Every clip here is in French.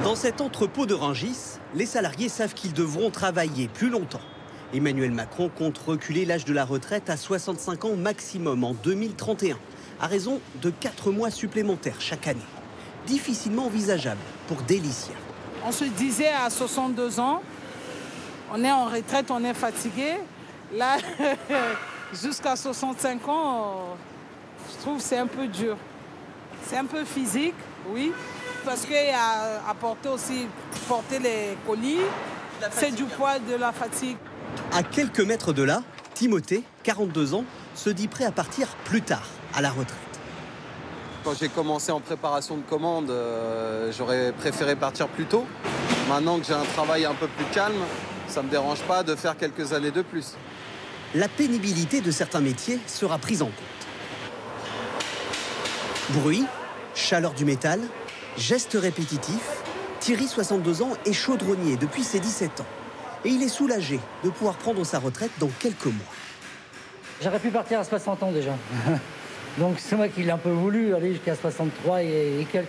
Dans cet entrepôt de Rungis, les salariés savent qu'ils devront travailler plus longtemps. Emmanuel Macron compte reculer l'âge de la retraite à 65 ans maximum en 2031, à raison de 4 mois supplémentaires chaque année. Difficilement envisageable pour Délicia. On se disait à 62 ans, on est en retraite, on est fatigué. Là, jusqu'à 65 ans, je trouve que c'est un peu dur. C'est un peu physique, oui, parce qu'il y a à porter les colis, c'est du poids, de la fatigue. À quelques mètres de là, Timothée, 42 ans, se dit prêt à partir plus tard, à la retraite. Quand j'ai commencé en préparation de commande, j'aurais préféré partir plus tôt. Maintenant que j'ai un travail un peu plus calme, ça ne me dérange pas de faire quelques années de plus. La pénibilité de certains métiers sera prise en compte. Bruit, chaleur du métal, gestes répétitifs, Thierry, 62 ans, est chaudronnier depuis ses 17 ans. Et il est soulagé de pouvoir prendre sa retraite dans quelques mois. J'aurais pu partir à 60 ans déjà. Donc c'est moi qui l'ai un peu voulu, aller jusqu'à 63 et quelques.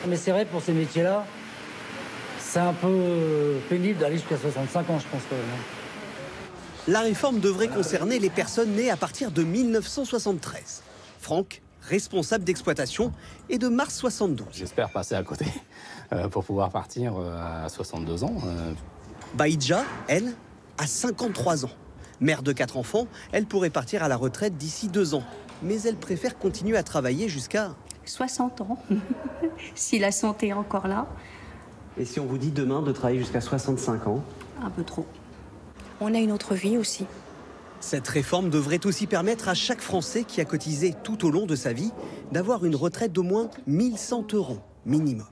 Mais c'est vrai, pour ces métiers-là, c'est un peu pénible d'aller jusqu'à 65 ans, je pense. La réforme devrait concerner les personnes nées à partir de 1973. Franck, responsable d'exploitation, est de mars 72. J'espère passer à côté pour pouvoir partir à 62 ans. Baïdja, elle, a 53 ans. Mère de 4 enfants, elle pourrait partir à la retraite d'ici 2 ans. Mais elle préfère continuer à travailler jusqu'à 60 ans, si la santé est encore là. Et si on vous dit demain de travailler jusqu'à 65 ans? Un peu trop. On a une autre vie aussi. Cette réforme devrait aussi permettre à chaque Français qui a cotisé tout au long de sa vie d'avoir une retraite d'au moins 1 100 € minimum.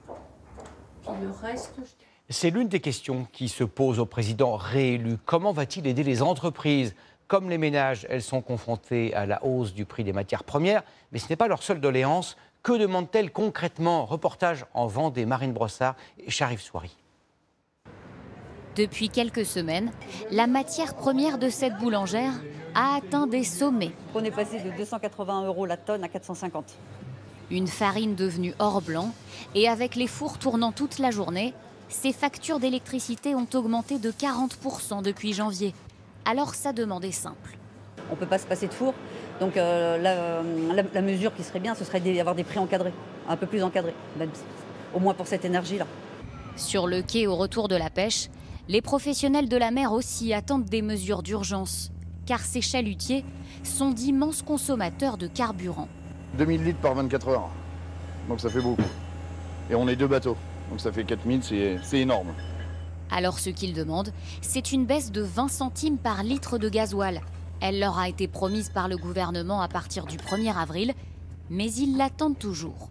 C'est l'une des questions qui se pose au président réélu. Comment va-t-il aider les entreprises? Comme les ménages, elles sont confrontées à la hausse du prix des matières premières, mais ce n'est pas leur seule doléance. Que demandent-elles concrètement? Reportage en Vendée, Marine Brossard et Sharif Souari. Depuis quelques semaines, la matière première de cette boulangère a atteint des sommets. On est passé de 280 € la tonne à 450. Une farine devenue or blanc et avec les fours tournant toute la journée, ses factures d'électricité ont augmenté de 40% depuis janvier. Alors sa demande est simple. On ne peut pas se passer de four, donc la mesure qui serait bien, ce serait d'avoir des prix encadrés, un peu plus encadrés, même, au moins pour cette énergie-là. Sur le quai au retour de la pêche, les professionnels de la mer aussi attendent des mesures d'urgence, car ces chalutiers sont d'immenses consommateurs de carburant. 2000 litres par 24 heures, donc ça fait beaucoup. Et on est 2 bateaux, donc ça fait 4000, c'est énorme. Alors ce qu'ils demandent, c'est une baisse de 20 centimes par litre de gasoil. Elle leur a été promise par le gouvernement à partir du 1er avril, mais ils l'attendent toujours.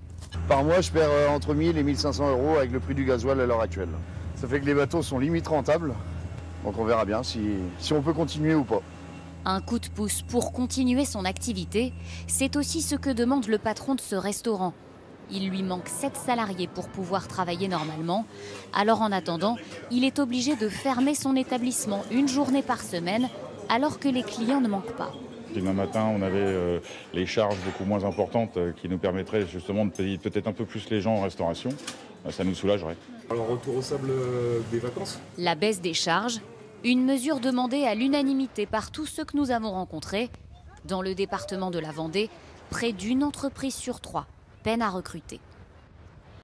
Par mois, je perds entre 1000 et 1500 € avec le prix du gasoil à l'heure actuelle. Ça fait que les bateaux sont limite rentables, donc on verra bien si on peut continuer ou pas. Un coup de pouce pour continuer son activité, c'est aussi ce que demande le patron de ce restaurant. Il lui manque 7 salariés pour pouvoir travailler normalement. Alors en attendant, il est obligé de fermer son établissement une journée par semaine, alors que les clients ne manquent pas. Demain matin, on avait les charges beaucoup moins importantes qui nous permettraient justement de payer peut-être un peu plus les gens en restauration. Ça nous soulagerait. Alors retour au sable des vacances? La baisse des charges, une mesure demandée à l'unanimité par tous ceux que nous avons rencontrés. Dans le département de la Vendée, près d'une entreprise sur 3 peine à recruter.